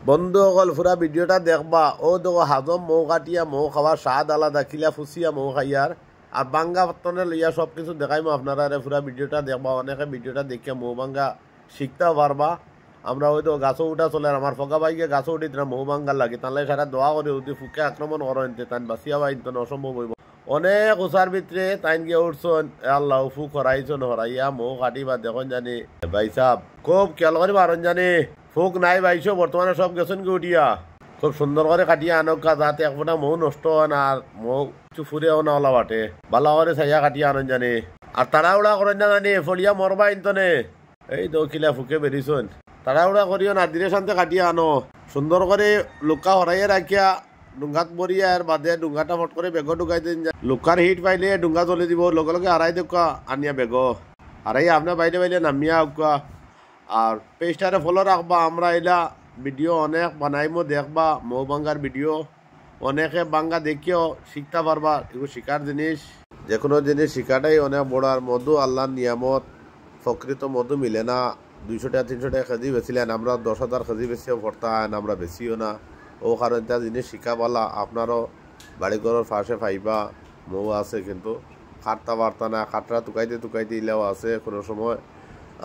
বন্ধুসকল পুরা ভিডিওটা দেখবা। ও দেখো হাজম মৌ কাটিয়া মৌ খাওয়ার স্বাদ আলাদা, কিলা ফুসিয়া মৌ খাইয়ার আর বাঙ্গা পাতনে লইয়া সব কিছু দেখাইমো আপনারা। পুরা ভিডিওটা দেখবা, অনেকে ভিডিওটা দেখিয়া মৌ বাঙ্গা শিখতেও পারবা। আমরা হয়তো গাছও উঠা চলে, আমার ফকা বাইকে গাছও উঠি মৌ বাঙ্গার লাগে, তাহলে সারা দোয়া করে যদি ফুকে আক্রমণ করেন তাই বাঁচিয়া বাইন অসম্ভব হইব। অনেক উষার ভিতরে তাইন গিয়ে উঠছন, আল্লাহ ফুক হরাইছন, হরাইয়া মৌ কাটিবা দেখুন জানি ভাই সাহ খুব খেয়াল করি পারেন জানি। ফুক নাই বাইছো বর্তমানে সব গেছেন কি উঠিয়া খুব সুন্দর করে কাটিয়া আনকা, যাতে এক ফোটা মৌ নষ্ট হয় না আর মৌ কিছু ফুরেও না ওলা বাটে, ভালো করে ছাইয়া কাটিয়া আনন জানি। আর তাড়াহুড়া করেন না জানি, ফলিয়া মরবা ইন্তনে এই দৌকিলা ফুকে বেরিছন। তাড়াহুড়া করিও না, ধীরে শান্তে কাটিয়া আনো, সুন্দর করে লুকা হরাইয়া রাখিয়া ডুঙ্গাত মরিয়া আর বাদে ডুঙ্গাটা ফট করে বেগ ঢুকাই দিন। লুকার হিট পাইলে ডুঙ্গা জ্বলে দিব, লগে লগে হারাই দেখা আনিয়া বেগ হারাই আপনার বাইরে বাইরে নামিয়া উকা। আর পেজটারে ফলো রাখবা, আমরা এলা ভিডিও অনেক বানাইমো দেখবা, মৌ বাঙ্গার ভিডিও অনেকে বাঙ্গা দেখিও শিখতে পারবা। এগুলো শিকার জিনিস, যে কোনো জিনিস শিকাটাই অনেক বড়। আর মধু আল্লাহর নিয়ামত, প্রকৃত মধু মিলে না। 200 টাকা 300 টাকা কেজি বেছিলেন, আমরা 10,000 কেজি বেশিও ভর্তা আন, আমরা বেশিও না। ও কারণ তা জিনিস শিখা পালা আপনারও বাড়িঘরের পাশে পাইবা মৌ আছে, কিন্তু খাটতা বার্তা না, খাটরা টুকাইতে ইলেও আছে। কোনো সময়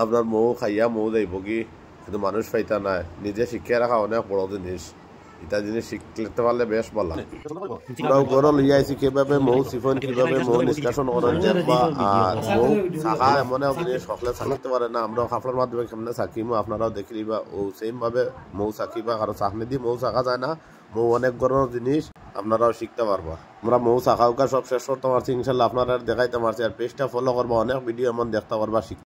আপনার মৌ খাইয়া মৌ যাইব কি, কিন্তু মানুষ পাইতা নাই। নিজে শিখিয়ে রাখা অনেক বড় জিনিস, এটা জিনিস শিখতে পারলে বেশ ভালো। আমরাও ঘরে লইয়া আইছি কিভাবে মৌ সিফন, কিভাবে মৌ নিষ্কাশন করেন দেখবা। আর মৌ শাখা এমন জিনিস সকলে চাকতে পারে না, আমরাও খাফলার মাধ্যমে কেমনে চাকিমো আপনারাও দেখি দিবা। ও সেম ভাবে মৌ চাকিবা, কারণ চাকনি দিয়ে মৌ চাকা যায় না। মৌ অনেক ধরনের জিনিস আপনারাও শিখতে পারবা। আমরা মৌ চাকা সব শেষ করতে পারছি ইনশাল্লাহ, আপনারা দেখাইতে পারছি। আর পেজটা ফলো করবা, অনেক ভিডিও এমন দেখতে পারবা।